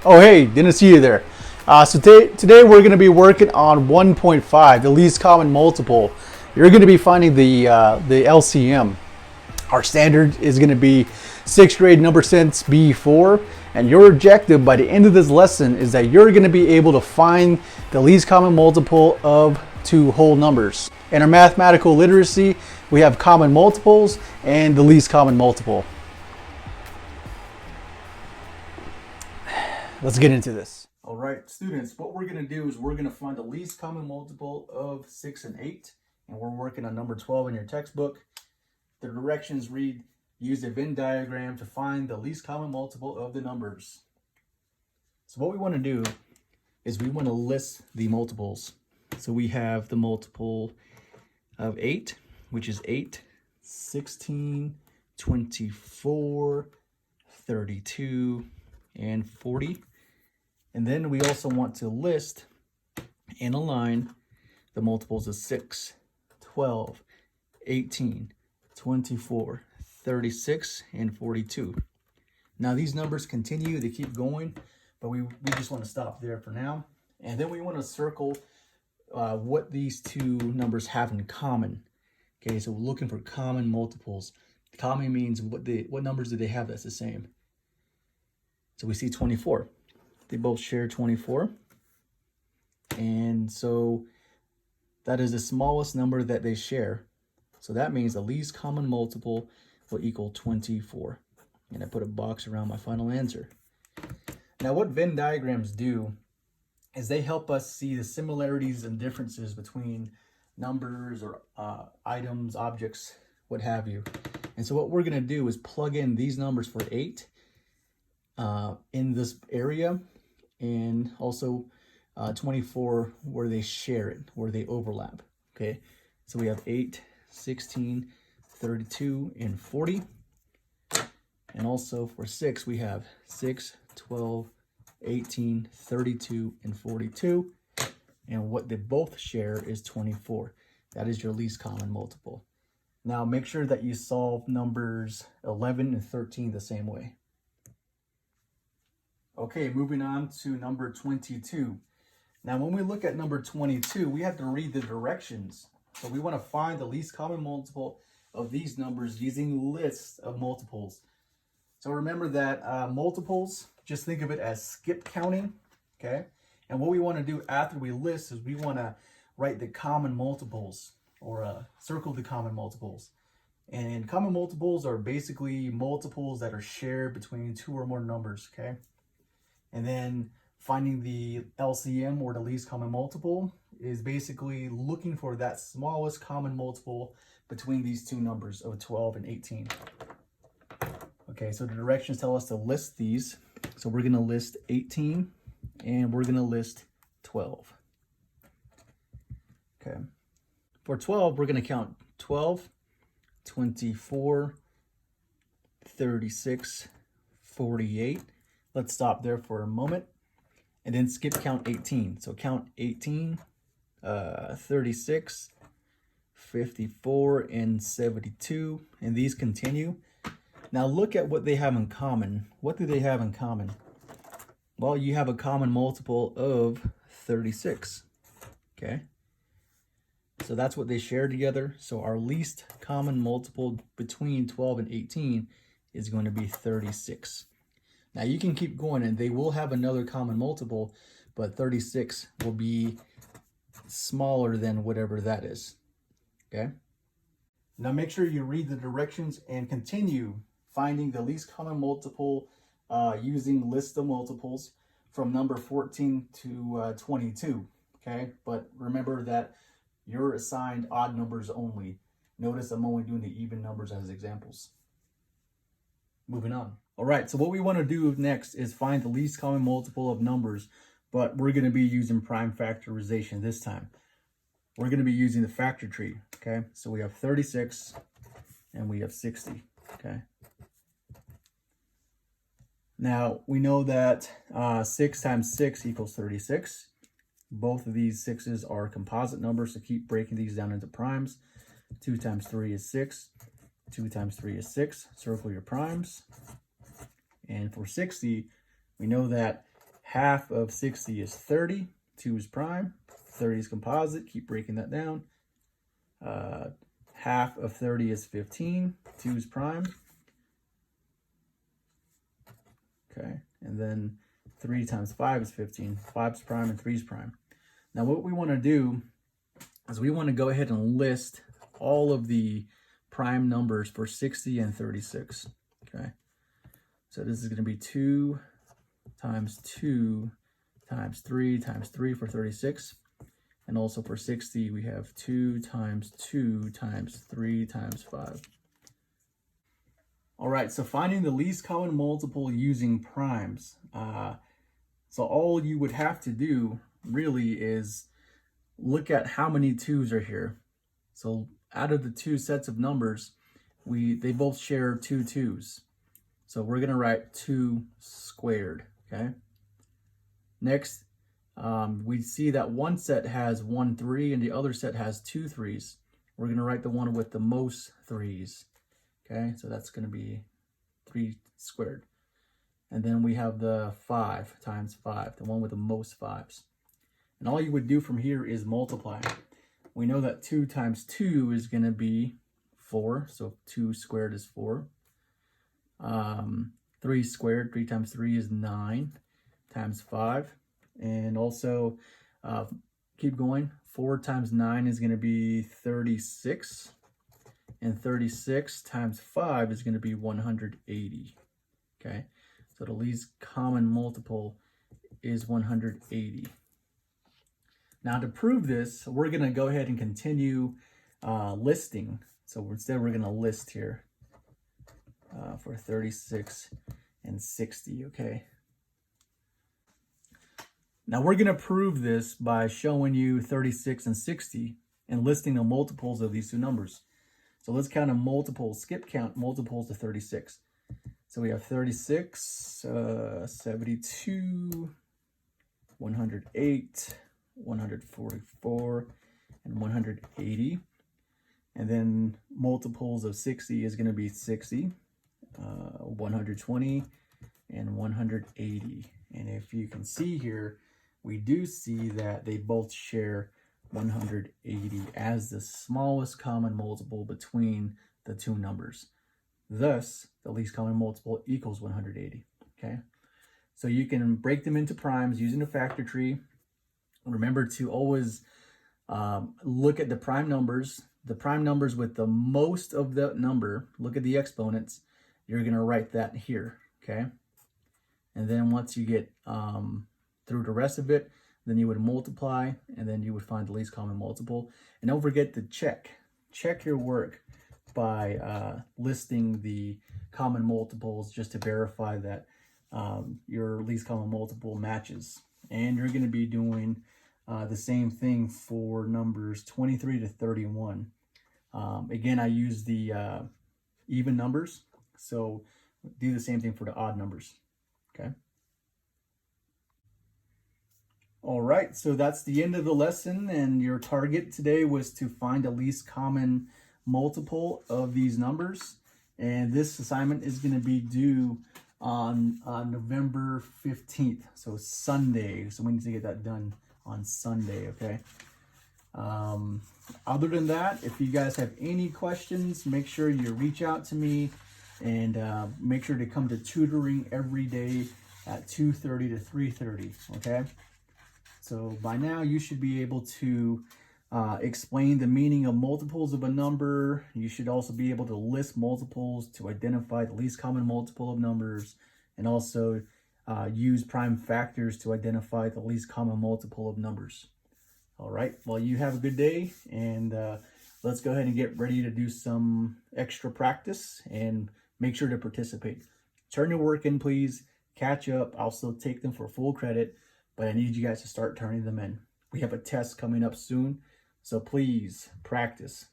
Oh, hey, didn't see you there. So today we're going to be working on 1.5, the least common multiple. You're going to be finding the LCM. Our standard is going to be 6th grade number sense B4, and your objective by the end of this lesson is that you're going to be able to find the least common multiple of two whole numbers. In our mathematical literacy, we have common multiples and the least common multiple. Let's get into this. All right, students, what we're going to do is we're going to find the least common multiple of 6 and 8, and we're working on number 12 in your textbook. The directions read, use a Venn diagram to find the least common multiple of the numbers. So what we want to do is we want to list the multiples. So we have the multiple of 8, which is 8, 16, 24, 32, and 40. And then we also want to list and align the multiples of 6, 12, 18, 24, 36, and 42. Now these numbers continue, they keep going, but we just want to stop there for now. And then we want to circle what these two numbers have in common. Okay, so we're looking for common multiples. Common means what numbers do they have that's the same. So we see 24. They both share 24. And so that is the smallest number that they share. So that means the least common multiple will equal 24. And I put a box around my final answer. Now what Venn diagrams do is they help us see the similarities and differences between numbers or items, objects, what have you. And so what we're going to do is plug in these numbers for 8 in this area, and also 24 where they share it, where they overlap. Okay, so we have 8, 16, 32, and 40. And also for 6, we have 6, 12, 18, 32, and 42. And what they both share is 24. That is your least common multiple. Now make sure that you solve numbers 11 and 13 the same way. Okay, moving on to number 22. Now when we look at number 22, we have to read the directions. So we want to find the least common multiple of these numbers using lists of multiples. So remember that multiples, just think of it as skip counting, okay? And what we want to do after we list is we want to write the common multiples, or circle the common multiples. And common multiples are basically multiples that are shared between two or more numbers, okay? And then finding the LCM, or the least common multiple, is basically looking for that smallest common multiple between these two numbers of 12 and 18. Okay, so the directions tell us to list these. So we're going to list 18 and we're going to list 12. Okay. For 12, we're going to count 12, 24, 36, 48. Let's stop there for a moment and then skip count 18. So count 18, 36, 54, and 72. And these continue. Now look at what they have in common. What do they have in common? Well, you have a common multiple of 36. Okay. So that's what they share together. So our least common multiple between 12 and 18 is going to be 36. Now you can keep going and they will have another common multiple, but 36 will be smaller than whatever that is. Okay. Now make sure you read the directions and continue finding the least common multiple using list of multiples from number 14 to 22. Okay. But remember that you're assigned odd numbers only. Notice I'm only doing the even numbers as examples. Moving on. All right, so what we want to do next is find the least common multiple of numbers, but we're going to be using prime factorization this time. We're going to be using the factor tree, okay? So we have 36 and we have 60, okay? Now, we know that 6 times 6 equals 36. Both of these 6s are composite numbers, so keep breaking these down into primes. 2 times 3 is 6. 2 times 3 is 6. Circle your primes. And for 60, we know that Half of 60 is 30. 2 is prime. 30 is composite. Keep breaking that down. Half of 30 is 15. 2 is prime. Okay, and then 3 times 5 is 15. 5 is prime and 3 is prime. Now what we want to do is we want to go ahead and list all of the prime numbers for 60 and 36. Okay, so this is going to be 2 times 2 times 3 times 3 for 36. And also for 60, we have 2 times 2 times 3 times 5. All right, so finding the least common multiple using primes. So all you would have to do really is look at how many 2's are here. So out of the 2 sets of numbers, they both share 2 2's. So we're gonna write 2 squared, okay? Next, we see that one set has 1 3 and the other set has 2 3's. We're gonna write the one with the most 3's. Okay, so that's going to be 3 squared. And then we have the 5 times 5, the one with the most 5's. And all you would do from here is multiply. We know that 2 times 2 is going to be 4, so 2 squared is 4. 3 squared, 3 times 3 is 9 times 5. And also, keep going, 4 times 9 is going to be 36. And 36 times 5 is going to be 180. Okay, so the least common multiple is 180. Now to prove this, we're going to go ahead and continue listing. So instead we're going to list here for 36 and 60, okay? Now we're going to prove this by showing you 36 and 60 and listing the multiples of these two numbers. So let's count a multiple, skip count multiples of 36. So we have 36, 72, 108, 144, and 180. And then multiples of 60 is going to be 60, 120, and 180. And if you can see here, we do see that they both share 180 as the smallest common multiple between the two numbers. Thus, the least common multiple equals 180, okay? So you can break them into primes using a factor tree. Remember to always look at the prime numbers with the most of the number. Look at the exponents. You're going to write that here, okay? And then once you get through the rest of it, then you would multiply, and then you would find the least common multiple. And don't forget to check your work by listing the common multiples just to verify that your least common multiple matches. And you're going to be doing the same thing for numbers 23 to 31. Again, I use the even numbers, so do the same thing for the odd numbers, okay? All right, so that's the end of the lesson, and your target today was to find the least common multiple of these numbers. And this assignment is going to be due on November 15th, so Sunday. So we need to get that done on Sunday, okay? Other than that, if you guys have any questions, make sure you reach out to me, and make sure to come to tutoring every day at 2:30 to 3:30, okay? So by now you should be able to explain the meaning of multiples of a number. You should also be able to list multiples to identify the least common multiple of numbers, and also use prime factors to identify the least common multiple of numbers. All right, well, you have a good day, and let's go ahead and get ready to do some extra practice, and make sure to participate. Turn your work in, please. Catch up. I'll still take them for full credit, but I need you guys to start turning them in. We have a test coming up soon, so please practice.